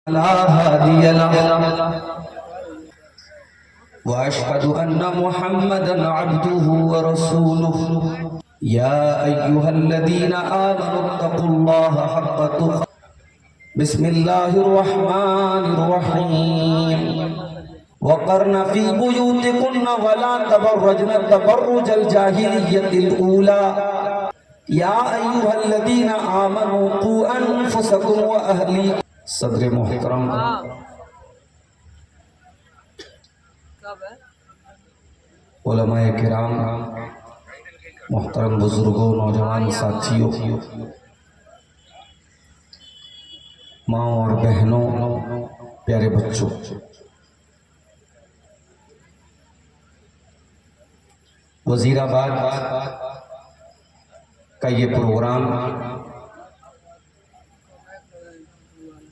لا هادي له وأشهد أن محمدا عبده ورسوله يا أيها الذين آمنوا اتقوا الله حق تقاته بسم الله الرحمن الرحيم وقرن في بيوتكن ولا تبرجن تبرج الجاهلية الأولى يا أيها الذين آمنوا قوا أنفسكم وأهليكم صدر محترم علماء کرام، محترم بزرگوں، نوجوان ساتھیوں، ماں اور بہنوں، پیارے بچوں، وزیر آباد کا یہ پروگرام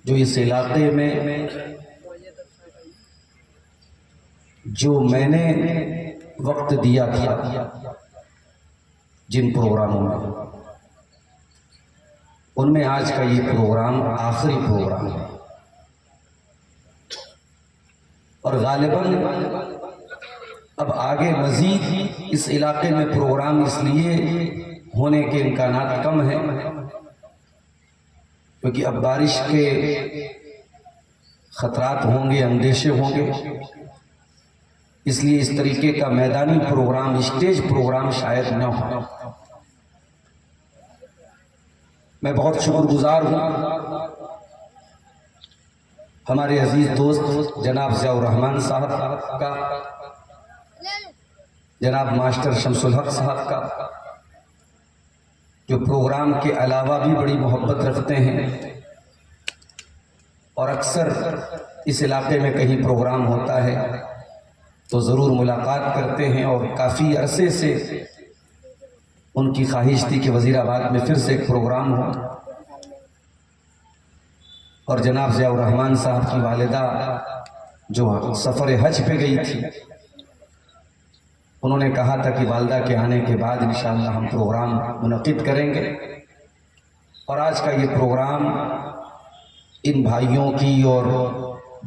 جو اس علاقے میں جو میں نے وقت دیا تھا جن پروگراموں میں، ان میں آج کا یہ پروگرام آخری پروگرام ہے، اور غالباً اب آگے مزید اس علاقے میں پروگرام اس لیے ہونے کے امکانات کم ہیں کیونکہ اب بارش کے خطرات ہوں گے، اندیشے ہوں گے، اس لیے اس طریقے کا میدانی پروگرام، اسٹیج پروگرام شاید نہ ہو۔ میں بہت شکر گزار ہوں ہمارے عزیز دوست جناب ضیاء الرحمن صاحب کا، جناب ماسٹر شمس الحق صاحب کا، جو پروگرام کے علاوہ بھی بڑی محبت رکھتے ہیں اور اکثر اس علاقے میں کہیں پروگرام ہوتا ہے تو ضرور ملاقات کرتے ہیں، اور کافی عرصے سے ان کی خواہش تھی کہ وزیر آباد میں پھر سے ایک پروگرام ہو، اور جناب ضیاء الرحمن صاحب کی والدہ جو سفر حج پہ گئی تھی، انہوں نے کہا تھا کہ والدہ کے آنے کے بعد انشاءاللہ ہم پروگرام منعقد کریں گے، اور آج کا یہ پروگرام ان بھائیوں کی اور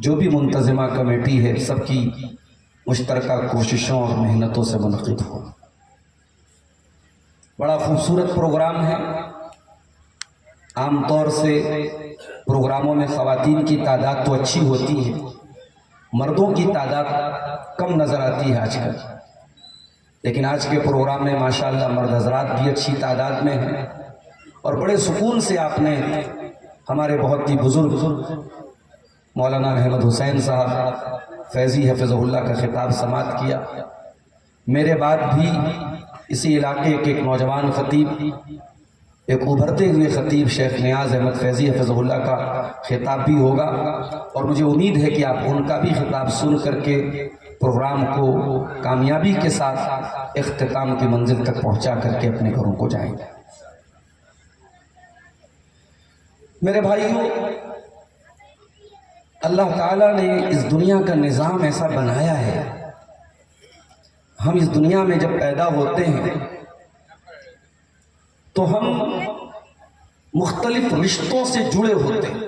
جو بھی منتظمہ کمیٹی ہے سب کی مشترکہ کوششوں اور محنتوں سے منعقد ہو۔ بڑا خوبصورت پروگرام ہے۔ عام طور سے پروگراموں میں خواتین کی تعداد تو اچھی ہوتی ہے، مردوں کی تعداد کم نظر آتی ہے آج کل، لیکن آج کے پروگرام میں ماشاءاللہ مرد حضرات بھی اچھی تعداد میں ہیں، اور بڑے سکون سے آپ نے ہمارے بہت ہی بزرگ مولانا احمد حسین صاحب فیضی حفظہ اللہ کا خطاب سماعت کیا۔ میرے بعد بھی اسی علاقے کے ایک نوجوان خطیب، ایک ابھرتے ہوئے خطیب شیخ نیاز احمد فیضی حفظہ اللہ کا خطاب بھی ہوگا، اور مجھے امید ہے کہ آپ ان کا بھی خطاب سن کر کے پروگرام کو کامیابی کے ساتھ اختتام کی منزل تک پہنچا کر کے اپنے گھروں کو جائیں گے۔ میرے بھائیوں، اللہ تعالیٰ نے اس دنیا کا نظام ایسا بنایا ہے، ہم اس دنیا میں جب پیدا ہوتے ہیں تو ہم مختلف رشتوں سے جڑے ہوتے ہیں۔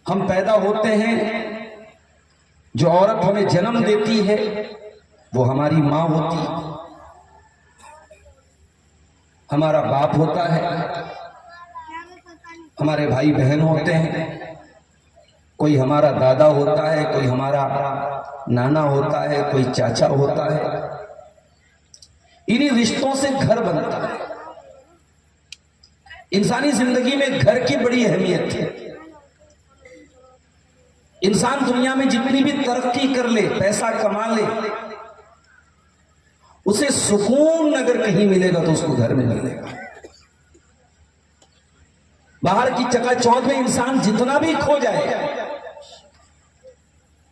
ہم پیدا ہوتے ہیں، جو عورت ہمیں جنم دیتی ہے وہ ہماری ماں ہوتی ہے، ہمارا باپ ہوتا ہے، ہمارے بھائی بہن ہوتے ہیں، کوئی ہمارا دادا ہوتا ہے، کوئی ہمارا نانا ہوتا ہے، کوئی چاچا ہوتا ہے۔ انہی رشتوں سے گھر بنتا ہے۔ انسانی زندگی میں گھر کی بڑی اہمیت ہے۔ انسان دنیا میں جتنی بھی ترقی کر لے، پیسہ کما لے، اسے سکون اگر کہیں ملے گا تو اس کو گھر میں ملے گا۔ باہر کی چکا چوندھ میں انسان جتنا بھی کھو جائے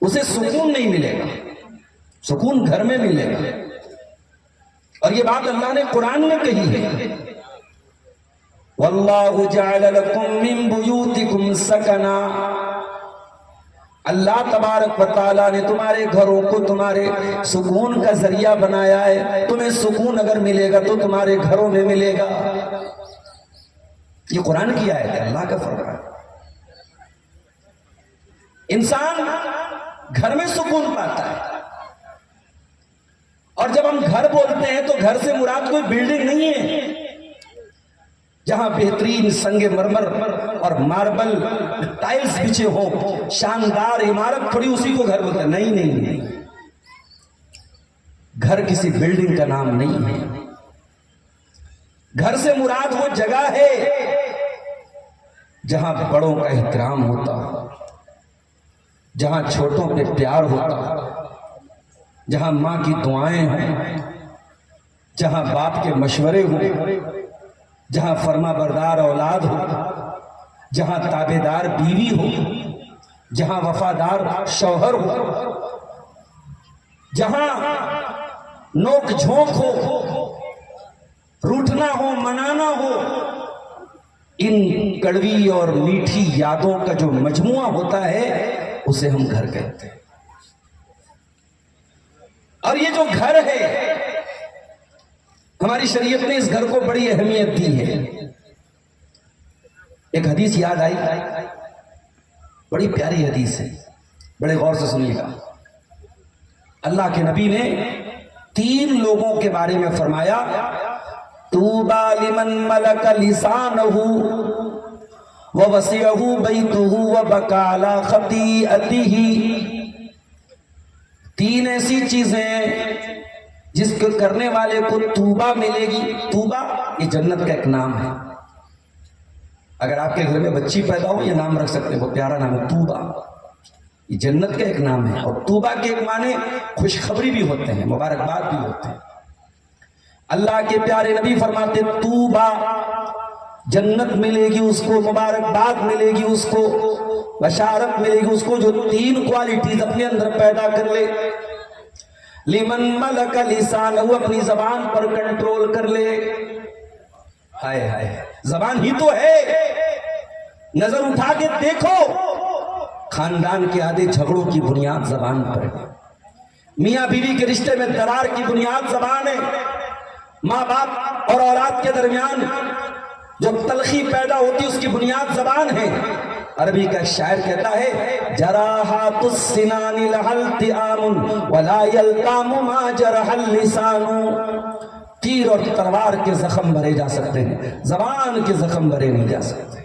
اسے سکون نہیں ملے گا، سکون گھر میں ملے گا، اور یہ بات اللہ نے قرآن میں کہی ہے، وَاللَّهُ جَعَلَ لَكُم مِّن بُيُوتِكُمْ سَكَنًا۔ اللہ تبارک و تعالیٰ نے تمہارے گھروں کو تمہارے سکون کا ذریعہ بنایا ہے۔ تمہیں سکون اگر ملے گا تو تمہارے گھروں میں ملے گا۔ یہ قرآن کی آیت ہے، اللہ کا فرمان ہے۔ इंसान घर में सुकून पाता है। और जब हम घर बोलते हैं तो घर से मुराद कोई बिल्डिंग नहीं है जहां बेहतरीन संगे मरमर और मार्बल टाइल्स बिछे हो, शानदार इमारत खड़ी, उसी को घर बोलते हैं। नहीं नहीं नहीं, घर किसी बिल्डिंग का नाम नहीं है। घर से मुराद वो जगह है जहां बड़ों का एहतराम होता, जहां छोटों पे प्यार होता, जहां मां की दुआएं हों, जहां बाप के मशवरे हों, जहां फर्मा बरदार औलाद हो, जहां ताबेदार बीवी हो, जहां वफादार शौहर हो, जहां नोक झोंक हो, रूठना हो, मनाना हो, इन कड़वी और मीठी यादों का जो मजमुआ होता है उसे हम घर कहते हैं। और ये जो घर है, हमारी शरीयत ने इस घर को बड़ी अहमियत दी है। एक हदीस याद आई, बड़ी प्यारी हदीस है, बड़े गौर से सुनिएगा। अल्लाह के नबी ने 3 लोगों के बारे में फरमाया, तूबा लिमन मलक लिसानहु व वसियहु बैतुहु व बकाला खतीअतिही। 3 ऐसी चीजें जिसको करने वाले को तूबा मिलेगी। तूबा ये जन्नत का एक नाम है। अगर आपके घर में बच्ची पैदा हो, ये नाम रख सकते हो, प्यारा नाम है तूबा। ये जन्नत का एक नाम है। और तूबा के एक माने खुशखबरी भी होते हैं, मुबारकबाद भी होते हैं। अल्लाह के प्यारे नबी फरमाते, तूबा जन्नत मिलेगी उसको, मुबारकबाद मिलेगी उसको, बशारत मिलेगी उसको जो 3 क्वालिटीज अपने अंदर पैदा कर ले। लिमन मलक लिसान, वो अपनी जबान पर कंट्रोल कर ले। हाय हाय, जबान ही तो है। नजर उठा के देखो, खानदान के आधे झगड़ों की बुनियाद जबान पर है। मियां बीवी के रिश्ते में दरार की बुनियाद जबान है। माँ बाप और औलाद के दरमियान जो तलखी पैदा होती है उसकी बुनियाद जबान है। अरबी का शायर कहता है, जराहातुस सिनानी लहल तिआमुन वला यल्तामु मा जरहल लिसानु। तीर और तलवार के जख्म भरे जा सकते हैं, जबान के जख्म भरे नहीं जा सकते।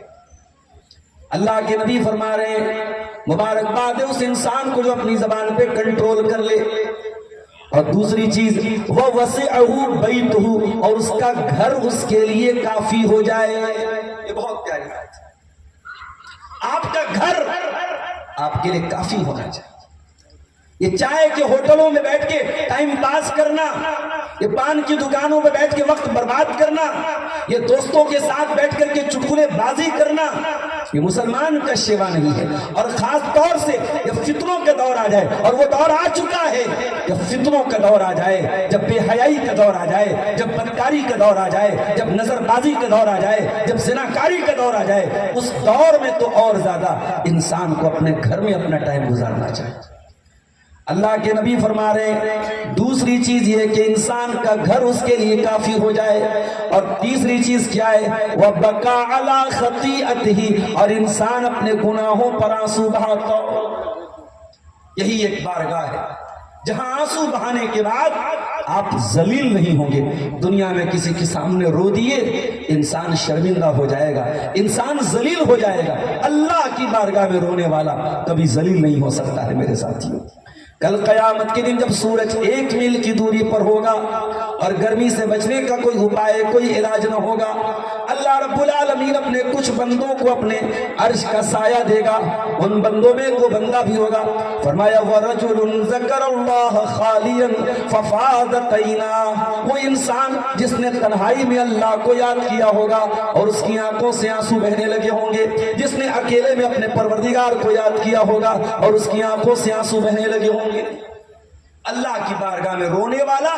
अल्लाह के नबी फरमा रहे हैं, मुबारकबाद है उस इंसान को जो अपनी जबान पे कंट्रोल कर ले। और दूसरी चीज, वह वसिअहु बैतुहु, और उसका घर उसके लिए काफी हो जाए। ये बहुत प्यारी बात है। आपका घर आपके लिए काफी होना चाहिए। ये चाय के होटलों में बैठ के टाइम पास करना, ये पान की दुकानों में बैठ के वक्त बर्बाद करना, ये दोस्तों के साथ बैठ करके चुटकुले बाजी करना, ये मुसलमान का सेवा नहीं है। और खास तौर से ये फितनों का दौर आ जाए, और वो दौर आ चुका है, जब फितनों का दौर आ जाए, जब बेहयाई का दौर आ जाए, जब बदकारी का दौर आ जाए, जब नजरबाजी का दौर आ जाए, जब जिनाकारी का दौर आ जाए, उस दौर में तो और ज्यादा इंसान को अपने घर में अपना टाइम गुजारना चाहिए। अल्लाह के नबी फरमा रहे, दूसरी चीज ये कि इंसान का घर उसके लिए काफी हो जाए। और तीसरी चीज क्या है, वह बका अला खतीअतिही, और इंसान अपने गुनाहों पर आंसू बहाता हो। यही एक बारगाह है जहां आंसू बहाने के बाद आप जलील नहीं होंगे। दुनिया में किसी के सामने रो दिए, इंसान शर्मिंदा हो जाएगा, इंसान जलील हो जाएगा। अल्लाह की बारगाह में रोने वाला कभी जलील नहीं हो सकता है मेरे साथियों। कल कयामत के दिन जब सूरज 1 मील की दूरी पर होगा और गर्मी से बचने का कोई उपाय, कोई इलाज न होगा, अल्लाह रब्बुल आलमीन अपने कुछ बंदों को अपने अर्श का साया देगा। उन बंदों में वो बंदा भी होगा, फरमाया वरजुलुन ज़करल्लाह खालियन फफादत ऐना, वो इंसान जिसने तन्हाई में अल्लाह को याद किया होगा और उसकी आंखों से आंसू बहने लगे होंगे। जिसने अकेले में अपने परवरदिगार को याद किया होगा और उसकी आंखों से आंसू बहने लगे होंगे। अल्लाह की बारगाह में रोने वाला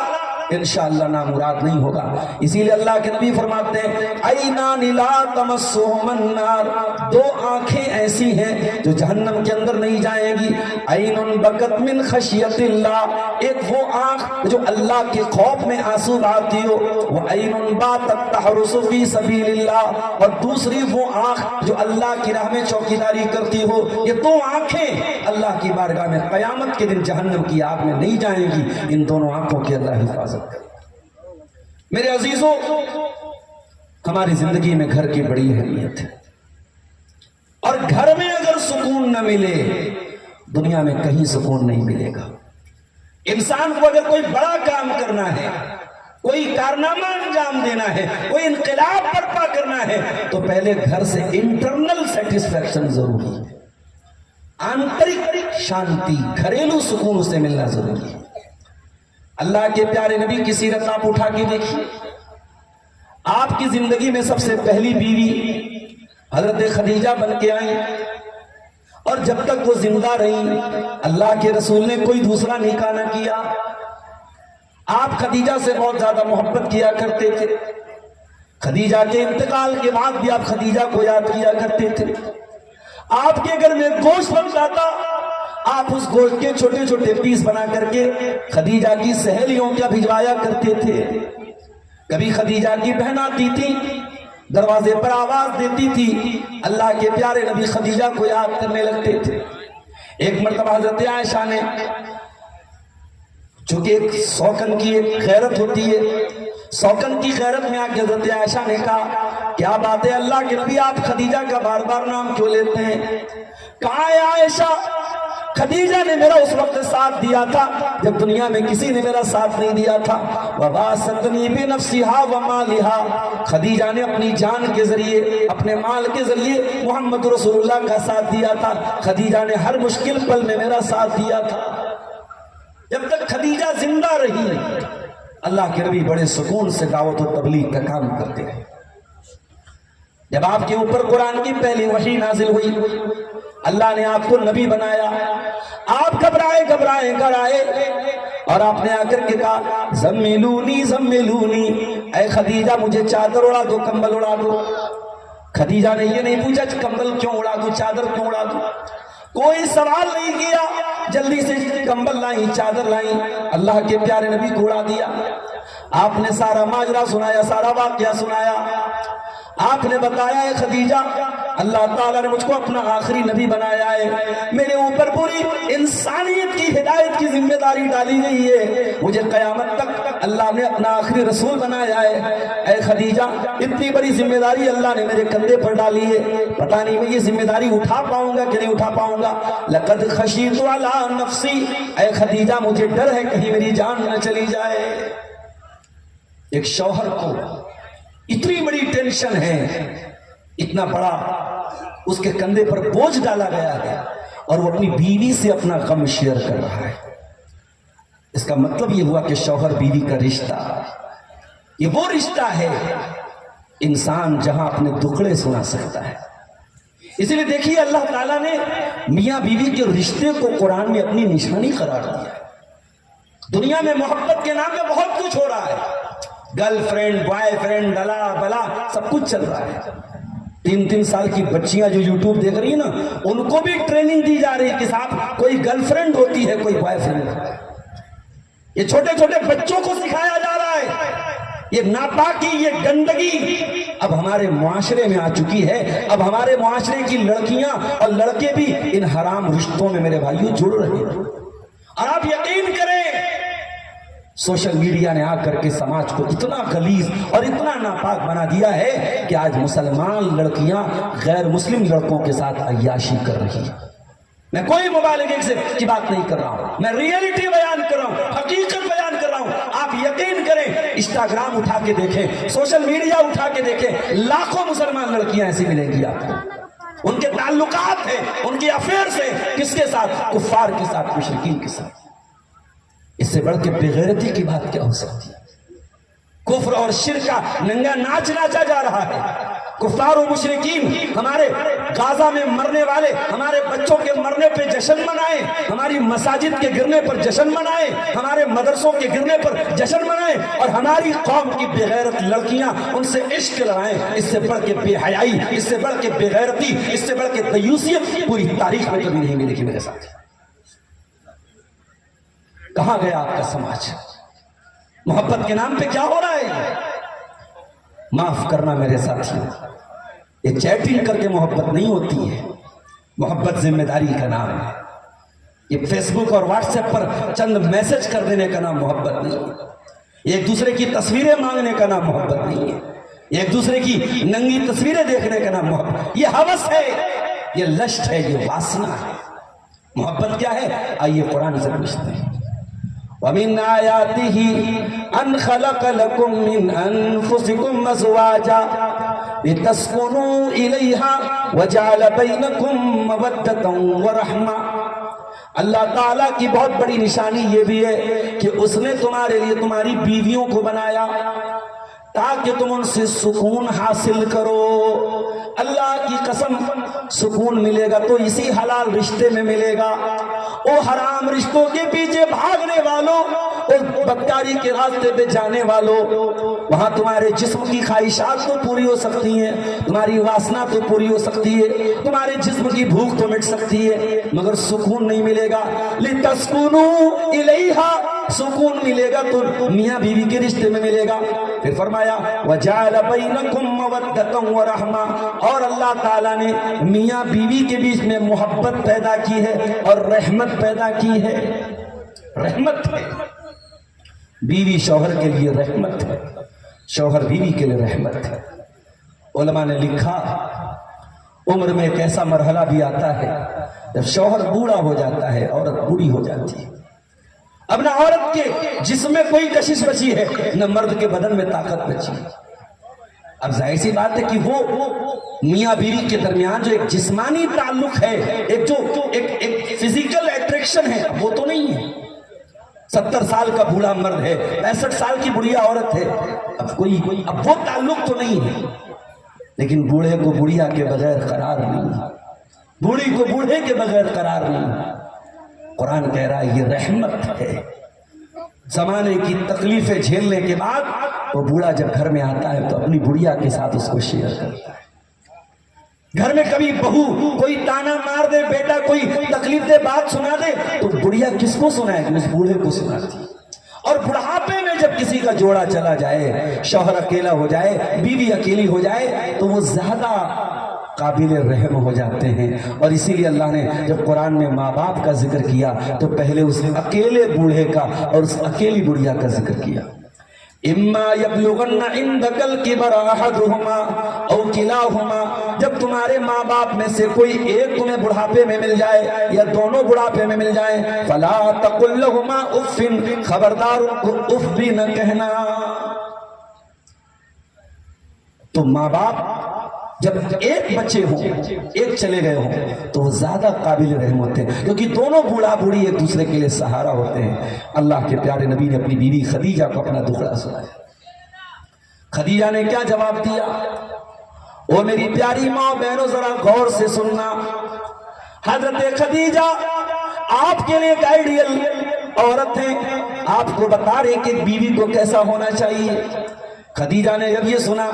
انشاءاللہ نامراد نہیں ہوگا. اسی لیے اللہ کے نبی فرماتے ہیں عینان لا تمسہم النار، دو آنکھیں ایسی ہیں جو جہنم کے اندر نہیں جائیں گی. عین بکت من خشیت اللہ، ایک وہ آنکھ جو اللہ کے خوف میں آنسو بہاتی ہو. وعین باتت تحرس فی سبیل اللہ، اور دوسری وہ آنکھ جو اللہ کی راہ میں چوکیداری کرتی ہو. یہ دو آنکھیں اللہ کی بارگاہ میں قیامت کے دن جہنم کی آگ میں نہیں جائیں گی. ان دونوں آنکھوں کی اللہ حفاظت کرے. میرے عزیزوں، ہماری زندگی میں گھر کی بڑی اہمیت ہے، اور گھر میں اگر سکون نہ ملے دنیا میں کہیں سکون نہیں ملے گا. انسان کو اگر کوئی بڑا کام کرنا ہے، کوئی کارنامہ انجام دینا ہے، کوئی انقلاب برپا کرنا ہے، تو پہلے گھر سے انٹرنل سیٹسفیکشن ضروری ہے. آنترک شانتی، گھریلو سکون اسے ملنا ضروری ہے. اللہ کے پیارے نبی کی سیرت آپ اٹھا کے دیکھیے. آپ کی زندگی میں سب سے پہلی بیوی حضرت خدیجہ بن کے آئیں، اور جب تک وہ زندہ رہیں اللہ کے رسول نے کوئی دوسرا نکاح نہ کیا. آپ خدیجہ سے بہت زیادہ محبت کیا کرتے تھے. خدیجہ کے انتقال کے بعد بھی آپ خدیجہ کو یاد کیا کرتے تھے. آپ کے گھر میں گوشت بن جاتا، آپ اس گوشت کے چھوٹے چھوٹے پیس بنا کر کے خدیجہ کی سہیلیوں کا بھجوایا کرتے تھے. کبھی خدیجہ کی بہن آتی تھی، دروازے پر آواز دیتی تھی، اللہ کے پیارے نبی خدیجہ کو یاد کرنے لگتے تھے. ایک مرتبہ حضرت عائشہ نے، چونکہ ایک سوکن کی ایک غیرت ہوتی ہے، سوکن کی غیرت میں آ کے حضرت عائشہ نے کہا کیا بات ہے اللہ کے نبی آپ خدیجہ کا بار بار نام کیوں لیتے ہیں؟ کہا ہے عائشہ خدیجہ نے میرا اس وقت ساتھ دیا تھا جب دنیا میں کسی نے میرا ساتھ نہیں دیا تھا. وَبَاسَتْنِي بِنَفْسِهَا وَمَالِهَا، خدیجہ نے اپنی جان کے ذریعے، اپنے مال کے ذریعے محمد رسول اللہ کا ساتھ دیا تھا. خدیجہ نے ہر مشکل پل میں میرا ساتھ دیا تھا. جب تک خدیجہ زندہ رہی اللہ کے نبی بڑے سکون سے دعوت و تبلیغ کا کام کرتے ہیں. جب آپ کے اوپر قرآن کی پہلی وحی نازل ہوئی، اللہ نے آپ کو نبی بنایا، آپ گھبرائے گھر آئے اور آپ نے آ کر کے کہا زمیلونی زمیلونی، اے خدیجہ مجھے چادر اڑا دو، کمبل اڑا دو. خدیجہ نے یہ نہیں پوچھا کمبل کیوں اڑا دو، چادر کیوں اڑا دو، کوئی سوال نہیں کیا. جلدی سے کمبل لائیں، چادر لائیں، اللہ کے پیارے نبی کو اڑا دیا. آپ نے سارا ماجرا سنایا، سارا واقعہ سنایا. آپ نے بتایا ہے خدیجہ اللہ تعالیٰ نے مجھ کو اپنا آخری نبی بنایا ہے، میرے اوپر پوری انسانیت کی ہدایت کی ذمہ داری ڈالی گئی ہے، مجھے قیامت تک اللہ نے اپنا آخری رسول بنایا ہے. اے خدیجہ اتنی بڑی ذمہ داری اللہ نے میرے کندھے پر ڈالی ہے، پتہ نہیں میں یہ ذمہ داری اٹھا پاؤں گا کہ نہیں اٹھا پاؤں گا. لقد خشیت علی نفسی، اے خدیجہ مجھے ڈر ہے کہیں میری جان نہ چلی جائے. ایک شوہر کو اتنی بڑی ٹینشن ہے، اتنا بڑا اس کے کندھے پر بوجھ ڈالا گیا ہے، اور وہ اپنی بیوی سے اپنا غم شیئر کر رہا ہے. اس کا مطلب یہ ہوا کہ شوہر بیوی کا رشتہ یہ وہ رشتہ ہے انسان جہاں اپنے دکھڑے سنا سکتا ہے. اسی لیے دیکھیے اللہ تعالیٰ نے میاں بیوی کے رشتے کو قرآن میں اپنی نشانی قرار دیا ہے. دنیا میں محبت کے نام پہ بہت کچھ ہو رہا ہے، گرل فرینڈ، بوائے فرینڈ، ڈلا بلا سب کچھ چل رہا ہے. 3 سال کی بچیاں جو یوٹیوب دیکھ رہی ہیں نا، ان کو بھی ٹریننگ دی جا رہی ہے کہ صاحب کوئی گرل فرینڈ ہوتی ہے، کوئی بوائے فرینڈ ہوتا ہے. یہ چھوٹے چھوٹے بچوں کو سکھایا جا رہا ہے. یہ ناپاکی، یہ گندگی اب ہمارے معاشرے میں آ چکی ہے. اب ہمارے معاشرے کی لڑکیاں اور لڑکے بھی ان حرام رشتوں میں میرے بھائیوں جڑ رہے ہیں. اور آپ یقین کریں سوشل میڈیا نے آ کر کے سماج کو اتنا غلیظ اور اتنا ناپاک بنا دیا ہے کہ آج مسلمان لڑکیاں غیر مسلم لڑکوں کے ساتھ عیاشی کر رہی ہیں. میں کوئی مبالغے کی بات نہیں کر رہا ہوں، میں ریئلٹی بیان کر رہا ہوں، حقیقت بیان کر رہا ہوں. آپ یقین کریں، انسٹاگرام اٹھا کے دیکھیں، سوشل میڈیا اٹھا کے دیکھیں، لاکھوں مسلمان لڑکیاں ایسی ملیں گی آپ کو. ان کے تعلقات ہیں، ان کے افیئرز ہیں، کس کے ساتھ؟ کفار کے ساتھ، مشرکین کے ساتھ. اس سے بڑھ کے بغیرتی کی بات کیا ہو سکتی ہے؟ کفر اور شرک کا ننگا ناچ ناچا جا رہا ہے. कुफ्फार और मुशरिकीन हमारे गाजा में मरने वाले हमारे बच्चों के मरने पे जश्न मनाए, हमारी मसाजिद के गिरने पर जश्न मनाए, हमारे मदरसों के गिरने पर जश्न मनाए, और हमारी कौम की बेगैरत लड़कियां उनसे इश्क लगाएं। इससे बढ़ के बेहयाई, इससे बढ़ के बेगैरती, इससे बढ़ के दयूसियत पूरी तारीख में कभी नहीं मिलेगी मेरे साथ। कहां गया आपका समाज? मोहब्बत के नाम पे क्या हो रहा है? माफ करना मेरे साथियों, ये चैटिंग करके मोहब्बत नहीं होती है। मोहब्बत जिम्मेदारी का नाम है। ये फेसबुक और व्हाट्सएप पर चंद मैसेज कर देने का नाम मोहब्बत नहीं है। एक दूसरे की तस्वीरें मांगने का नाम मोहब्बत नहीं है। एक दूसरे की नंगी तस्वीरें देखने का नाम मोहब्बत। ये हवस है, ये लश्त है, ये वासना है। मोहब्बत क्या है? आइए कुरान से पूछते हैं। वमिन आयातिही अन खलक लकुम मिन अनफुसिकुम अज़वाजा लितस्कुनू इलैहा वजअल बैनकुम मवद्दतन व रहमा। अल्लाह ताला की बहुत बड़ी निशानी ये भी है कि उसने तुम्हारे लिए तुम्हारी बीवियों को बनाया ताकि तुम उनसे सुकून हासिल करो। अल्लाह की कसम, सुकून मिलेगा तो इसी हलाल रिश्ते में मिलेगा। ओ हराम रिश्तों के पीछे भागने वालों, उस बदकारी के रास्ते पे जाने वालों, वहां तुम्हारे जिस्म की ख्वाहिशात तो पूरी हो सकती हैं, तुम्हारी वासना तो पूरी हो सकती है, तुम्हारे जिस्म की भूख तो मिट सकती है, मगर सुकून नहीं मिलेगा। लितस्कुनू इलैहा, सुकून मिलेगा तो मियां बीवी के रिश्ते में मिलेगा। फिर फरमाया वजअल बैनकुम मवद्दतन व रहमा, और अल्लाह ताला ने मियां बीवी के बीच में मोहब्बत पैदा की है और रहमत पैदा की है। रहमत है, बीवी शौहर के लिए रहमत है, शौहर बीवी के लिए रहमत है। उलमा ने लिखा उम्र में एक ऐसा मरहला भी आता है जब शौहर बूढ़ा हो जाता है, औरत बूढ़ी हो जाती है। अब ना औरत के जिस्म में कोई कशिश बची है, न मर्द के बदन में ताकत बची है। अब जाहिर सी बात है कि वो मियां बीवी के दरमियान जो एक जिस्मानी ताल्लुक है, एक जो एक फिजिकल अट्रैक्शन है, वो तो नहीं है। 70 साल का बूढ़ा मर्द है, 65 साल की बुढ़िया औरत है, अब वो ताल्लुक तो नहीं है। लेकिन बूढ़े को बुढ़िया के बगैर करार नहीं, बूढ़ी को बूढ़े के बगैर करार नहीं। कुरान कह रहा है ये रहमत है। जमाने की तकलीफें झेलने के बाद वो बूढ़ा जब घर में आता है तो अपनी बुढ़िया के साथ उसको शेयर करता है। घर में कभी बहू कोई ताना मार दे, बेटा कोई तकलीफ दे, बात सुना दे, तो बुढ़िया किसको सुनाएगी? उस बूढ़े को सुनाती। और बुढ़ापे में जब किसी का जोड़ा चला जाए, शौहर अकेला हो जाए, बीवी अकेली हो जाए, तो वो ज्यादा काबिल रहम हो जाते हैं। और इसीलिए अल्लाह ने जब कुरान में माँ बाप का जिक्र किया तो पहले उस अकेले बूढ़े का और उस अकेली बुढ़िया का जिक्र किया। इम्मा यबलुगन्ना इंदकल किबर अहदुहुमा औ किलाहुमा, जब तुम्हारे माँ बाप में से कोई एक तुम्हें बुढ़ापे में मिल जाए या दोनों बुढ़ापे में मिल जाए, फला तकुल लहुमा उफ़िन, खबरदार उनको उफ भी न कहना। तो माँ बाप जब एक बच्चे हों, एक चले गए हों, तो वो ज्यादा काबिल रहम होते हैं, क्योंकि दोनों बूढ़ा बूढ़ी एक दूसरे के लिए सहारा होते हैं। अल्लाह के प्यारे नबी ने अपनी बीवी खदीजा को अपना दुखड़ा सुनाया। खदीजा ने क्या जवाब दिया? ओ मेरी प्यारी माँ बहनों, जरा गौर से सुनना। हजरत खदीजा आपके लिए एक आइडियल औरत है, आपको बता रहे कि बीवी को कैसा होना चाहिए। खदीजा ने जब ये सुना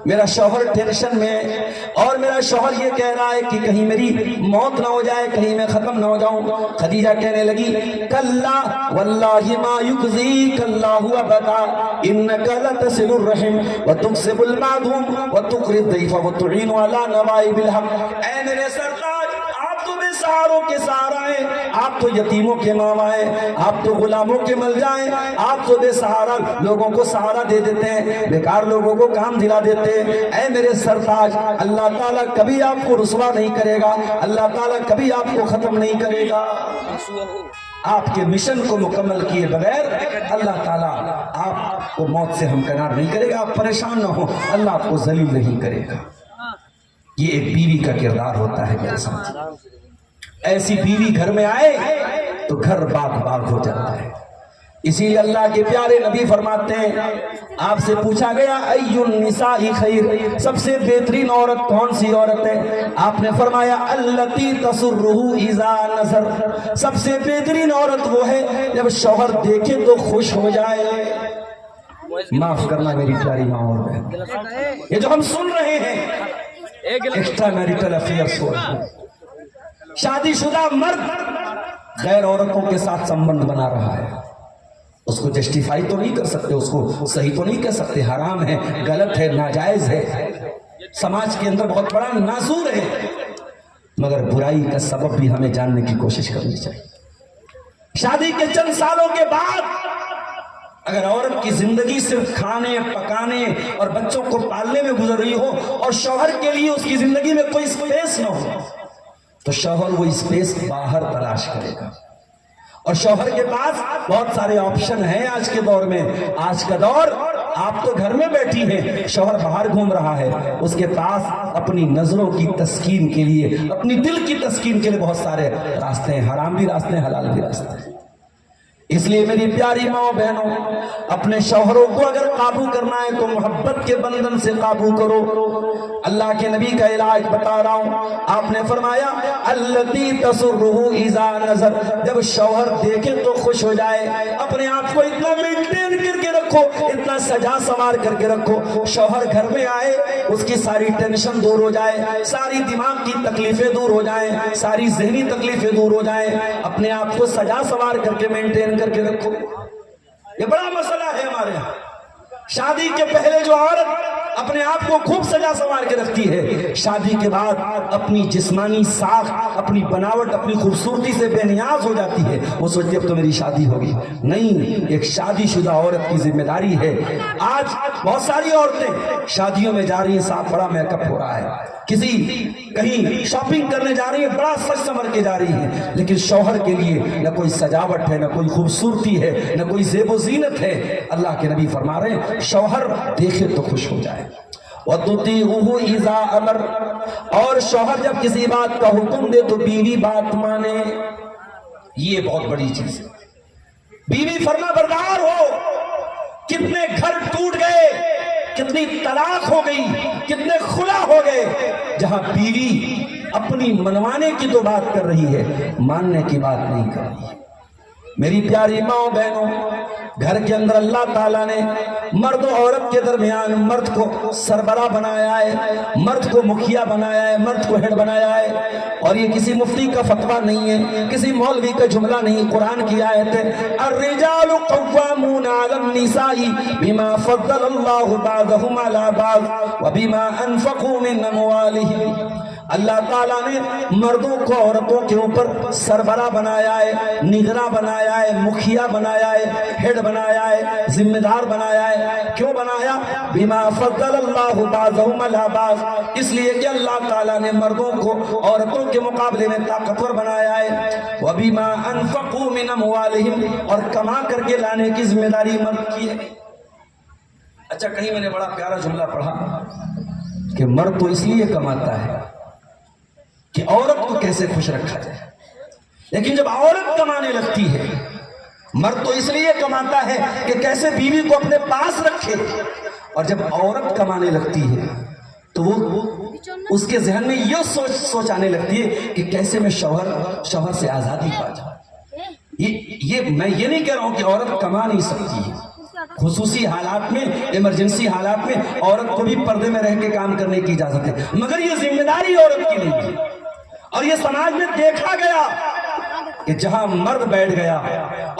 मेरा शौहर टेंशन में है और मेरा शौहर ये कह रहा है कि कहीं मेरी मौत ना हो जाए, कहीं मैं खत्म ना हो जाऊं, खदीजा कहने लगी कल्ला वल्लाहि मा युखज़ीक अल्लाहु अबदा इन्नका लतसिलुर रहिम व तुक्सिबुल मादूम व तुक़रिद दैफ व तुईनु अला नवाइबिल हक। ऐ मेरे सरताज, आप तो बेसहारों के सहारा हैं, आप तो यतीमों के मामा हैं, आप तो गुलामों के मलजा हैं, आप तो बेसहारा लोगों को सहारा दे देते हैं, बेकार लोगों को काम दिला देते हैं। ऐ मेरे सरताज, अल्लाह ताला कभी आपको रुसवा नहीं करेगा, अल्लाह ताला कभी आपको खत्म नहीं करेगा। आपके मिशन को मुकम्मल किए बगैर अल्लाह ताला आपको मौत से हमकिनार नहीं करेगा। आप परेशान ना हो, अल्लाह आपको जलील नहीं करेगा। ये एक बीवी का किरदार होता है मेरे साथ। ऐसी बीवी घर में आए तो घर बाग बाग हो जाता है। इसीलिए अल्लाह के प्यारे नबी फरमाते हैं, आपसे पूछा गया अय्युन निसाई खैर, सबसे बेहतरीन औरत कौन सी औरत है? आपने फरमाया अल्लती तसुर्रुहु इज़ा नज़र, सबसे बेहतरीन औरत वो है जब शौहर देखे तो खुश हो जाए। माफ करना मेरी प्यारी माँ और बहन, ये जो हम सुन रहे हैं एक्स्ट्रा मैरिटल अफेयर्स हो, शादीशुदा मर्द गैर औरतों के साथ संबंध बना रहा है, उसको जस्टिफाई तो नहीं कर सकते, उसको सही तो नहीं कह सकते, हराम है, गलत है, नाजायज है, समाज के अंदर बहुत बड़ा नासूर है, मगर बुराई का सबब भी हमें जानने की कोशिश करनी चाहिए। शादी के चंद सालों के बाद अगर औरत की जिंदगी सिर्फ खाने पकाने और बच्चों को पालने में गुजर रही हो और शौहर के लिए उसकी जिंदगी में कोई स्पेस न हो, तो शौहर वो स्पेस बाहर तलाश करेगा। और शौहर के पास बहुत सारे ऑप्शन हैं आज के दौर में। आज का दौर, आप तो घर में बैठी हैं, शौहर बाहर घूम रहा है, उसके पास अपनी नजरों की तस्कीन के लिए, अपनी दिल की तस्कीन के लिए बहुत सारे रास्ते हैं, हराम भी रास्ते हैं, हलाल भी रास्ते हैं। इसलिए मेरी प्यारी माँ बहनों, अपने शौहरों को अगर काबू करना है तो मोहब्बत के बंधन से काबू करो। अल्लाह के नबी का इलाज बता रहा हूँ, आपने फरमाया अल्लती तसुर्रुहु इज़ा नज़र, जब शौहर देखे तो खुश हो जाए। अपने आप को इतना मेंटेन करके रखो, इतना सजा संवार करके रखो, शौहर घर में आए उसकी सारी टेंशन दूर हो जाए, सारी दिमाग की तकलीफें दूर हो जाए, सारी जहनी तकलीफें दूर हो जाए। अपने आप को सजा संवार करके मेंटेन करके रखो। ये बड़ा मसला है हमारे यहाँ। शादी के पहले जो औरत अपने आप को खूब सजा संवार के रखती है, शादी के बाद अपनी जिस्मानी साख, अपनी बनावट, अपनी खूबसूरती से बेनियाज हो जाती है। वो सोचती है अब तो मेरी शादी होगी। नहीं, एक शादीशुदा औरत की जिम्मेदारी है। आज बहुत सारी औरतें शादियों में जा रही है, साथ बड़ा मेकअप हो रहा है, किसी कहीं शॉपिंग करने जा रही है, बड़ा सज संवर के जा रही है, लेकिन शौहर के लिए न कोई सजावट है, न कोई खूबसूरती है, न कोई ज़ेबो ज़ीनत है। अल्लाह के नबी फरमा रहे हैं शौहर देखे तो खुश हो जाए। वतुतीउहु इज़ा अमर, और शौहर जब किसी बात का हुक्म दे तो बीवी बात माने। ये बहुत बड़ी चीज है, बीवी फर्मा बरदार हो। कितने घर टूट गए, कितनी तलाक हो गई, कितने खुला हो गए, जहां बीवी अपनी मनवाने की तो बात कर रही है, मानने की बात नहीं कर रही है। मेरी प्यारी माँ बहनों, घर के अंदर अल्लाह ताला ने मर्द और औरत के दरमियान मर्द को सरबरा बनाया है, मर्द को मुखिया बनाया है, मर्द को हेड बनाया है। और ये किसी मुफ्ती का फतवा नहीं है, किसी मौलवी का जुमला नहीं, कुरान की आयत है, अर्रिजालु क़व्वामूना अलन निसाई बिमा फ़द्दलल्लाहु बअदहुम अला बअद व बिमा अनफ़क़ू मिन अमवालिहिम। अल्लाह ताला ने मर्दों को औरतों के ऊपर सरबरा बनाया है, निगरा बनाया है, मुखिया बनाया है, हेड बनाया है, जिम्मेदार बनाया है। क्यों बनाया? बिमा फ़द्दलल्लाहु बअदहुम अला बअद, इसलिए कि अल्लाह ताला ने मर्दों को औरतों के मुकाबले में ताकतवर बनाया है। व बिमा अनफ़क़ू मिन अमवालिहिम, और कमा करके लाने की जिम्मेदारी मर्द की है। अच्छा, कहीं मैंने बड़ा प्यारा जुमला पढ़ा कि मर्द तो इसलिए कमाता है कि औरत को कैसे खुश रखा जाए, लेकिन जब औरत कमाने लगती है, मर्द तो इसलिए कमाता है कि कैसे बीवी को अपने पास रखे, और जब औरत कमाने लगती है तो वो उसके जहन में ये सोच आने लगती है कि कैसे मैं शौहर से आजादी पा जाऊं। ये मैं ये नहीं कह रहा हूं कि औरत कमा नहीं सकती है, खुसूसी हालात में, इमरजेंसी हालात में औरत को भी पर्दे में रह के काम करने की इजाजत है, मगर ये जिम्मेदारी औरत की नहीं है। और ये समाज में देखा गया कि जहां मर्द बैठ गया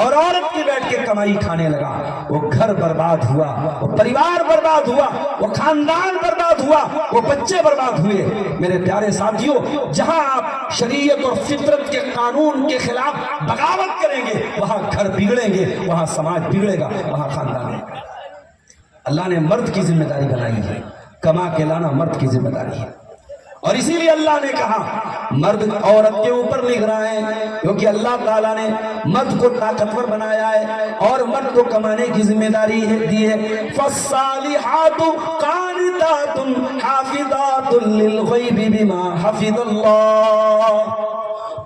और औरत की बैठ के कमाई खाने लगा, वो घर बर्बाद हुआ, वो परिवार बर्बाद हुआ, वो खानदान बर्बाद हुआ, वो बच्चे बर्बाद हुए। मेरे प्यारे साथियों, जहां आप शरीयत और फितरत के कानून के खिलाफ बगावत करेंगे, वहां घर बिगड़ेंगे, वहां समाज बिगड़ेगा, वहां खानदान बिगड़ेगा। अल्लाह ने मर्द की जिम्मेदारी बनाई है, कमा के लाना मर्द की जिम्मेदारी है। और इसीलिए अल्लाह ने कहा मर्द औरत के ऊपर निगरां है, क्योंकि अल्लाह ताला ने मर्द को ताकतवर बनाया है और मर्द को कमाने की जिम्मेदारी दी है। फस्सालिहातु कानितातुन हाफिजातुन लिलग़ैबि बिमा हफिज़ल्लाह,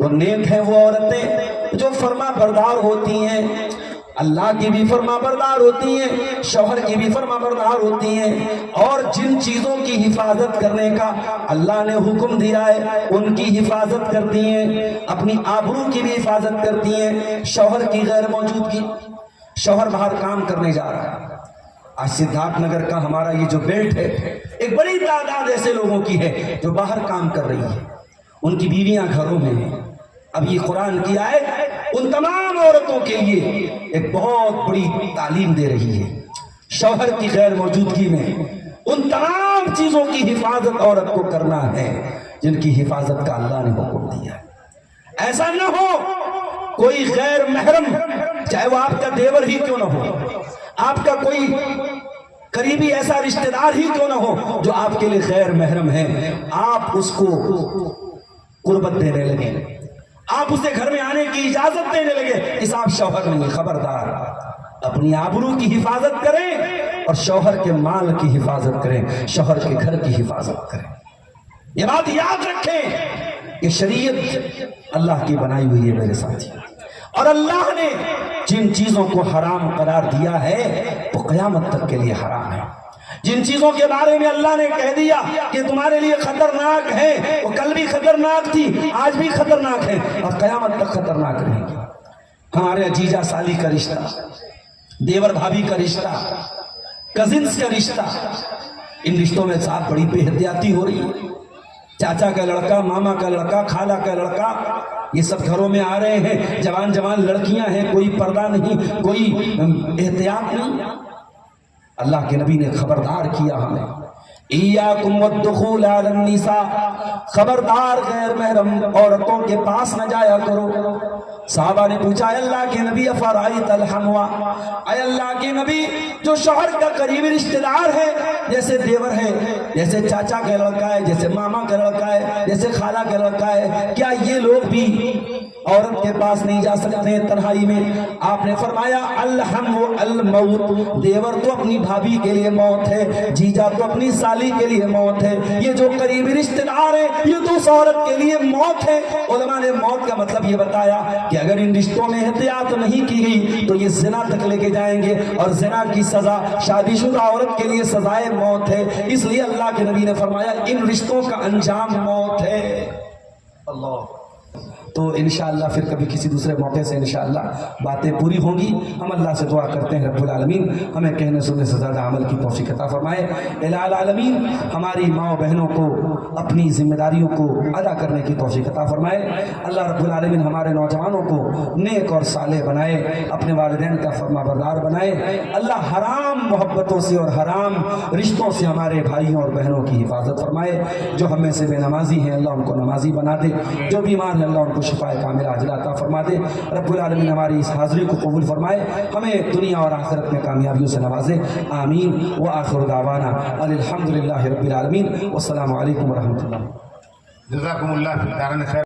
वो नेक है वो औरतें जो फर्मा बरदार होती हैं, اللہ کی بھی فرما بردار ہوتی ہیں، شوہر کی بھی فرما بردار ہوتی ہیں، اور جن چیزوں کی حفاظت کرنے کا اللہ نے حکم دیا ہے ان کی حفاظت کرتی ہیں، اپنی آبرو کی بھی حفاظت کرتی ہیں، شوہر کی غیر موجودگی۔ شوہر باہر کام کرنے جا رہا ہے، آج سدھارتھ نگر کا ہمارا یہ جو بیلٹ ہے، ایک بڑی تعداد ایسے لوگوں کی ہے جو باہر کام کر رہی ہے، ان کی بیویاں گھروں میں ہیں۔ اب یہ قرآن کی آیت ان تمام عورتوں کے لیے ایک بہت بڑی تعلیم دے رہی ہے۔ شوہر کی غیر موجودگی میں ان تمام چیزوں کی حفاظت عورت کو کرنا ہے جن کی حفاظت کا اللہ نے حکم دیا ہے۔ ایسا نہ ہو کوئی غیر محرم، چاہے وہ آپ کا دیور ہی کیوں نہ ہو، آپ کا کوئی قریبی ایسا رشتہ دار ہی کیوں نہ ہو جو آپ کے لیے غیر محرم ہے، آپ اس کو قربت دینے لگے، آپ اسے گھر میں آنے کی اجازت دینے لگے، اس آپ شوہر نہیں۔ خبردار، اپنی آبرو کی حفاظت کریں اور شوہر کے مال کی حفاظت کریں، شوہر کے گھر کی حفاظت کریں۔ یہ بات یاد رکھیں کہ شریعت اللہ کی بنائی ہوئی ہے میرے ساتھی، اور اللہ نے جن چیزوں کو حرام قرار دیا ہے وہ قیامت تک کے لیے حرام ہے۔ جن چیزوں کے بارے میں اللہ نے کہہ دیا کہ تمہارے لیے خطرناک ہے، وہ کل بھی خطرناک تھی، آج بھی خطرناک ہے اور قیامت تک خطرناک رہے گی۔ ہمارے جیجا سالی کا رشتہ، دیور بھابھی کا رشتہ، کزنز کا رشتہ، ان رشتوں میں صاحب بڑی بے احتیاطی ہو رہی ہے۔ چاچا کا لڑکا، ماما کا لڑکا، خالہ کا لڑکا، یہ سب گھروں میں آ رہے ہیں، جوان جوان لڑکیاں ہیں، کوئی پردہ نہیں، کوئی احتیاط نہیں۔ اللہ کے نبی نے خبردار کیا ہمیں، ایاکم والدخول علی النساء، خبردار غیر محرم عورتوں کے پاس نہ جایا کرو۔ صحابہ نے پوچھا اے اللہ کے نبی افرائیت الحموا، اے اللہ کے نبی جو شوہر کا قریبی رشتہ دار ہے، جیسے دیور ہے، جیسے چاچا کا لڑکا ہے، جیسے ماما کا لڑکا ہے، جیسے خالہ کا لڑکا ہے، کیا یہ لوگ بھی عورت کے پاس نہیں جا سکتے ہیں تنہائی میں؟ آپ نے فرمایا الحم الموت، دیور تو اپنی بھابھی کے لیے موت ہے، جیجا تو اپنی سالی کے لیے موت ہے، یہ جو قریبی رشتہ دار ہے یہ تو اس عورت کے لیے موت ہے۔ علماء نے موت کا مطلب یہ بتایا کہ اگر ان رشتوں میں احتیاط نہیں کی گئی تو یہ زنا تک لے کے جائیں گے، اور زنا کی سزا شادی شدہ عورت کے لیے سزائے موت ہے، اس لیے اللہ کے نبی نے فرمایا ان رشتوں کا انجام موت ہے۔ اللہ، تو انشاءاللہ پھر کبھی کسی دوسرے موقع سے انشاءاللہ باتیں پوری ہوں گی۔ ہم اللہ سے دعا کرتے ہیں رب العالمین ہمیں کہنے سننے سے زیادہ عمل کی توفیق عطا فرمائے۔ الہ العالمین ہماری ماں بہنوں کو اپنی ذمہ داریوں کو ادا کرنے کی توفیق عطا فرمائے۔ اللہ رب العالمین ہمارے نوجوانوں کو نیک اور صالح بنائے، اپنے والدین کا فرما بردار بنائے۔ اللہ حرام محبتوں سے اور حرام رشتوں سے ہمارے بھائیوں اور بہنوں کی حفاظت فرمائے۔ جو ہم میں سے بے نمازی ہیں اللہ ان کو نمازی بنا دے، جو بیمار ہیں اللہ ان کو شفاء کاملہ عاجلہ عطا فرما دے۔ رب العالمین ہماری اس حاضری کو قبول فرمائے، ہمیں دنیا اور آخرت میں کامیابیوں سے نوازے، آمین۔ وآخر دعوانا الحمدللہ رب العالمین، والسلام علیکم ورحمۃ اللہ۔ جزاکم اللہ خیر۔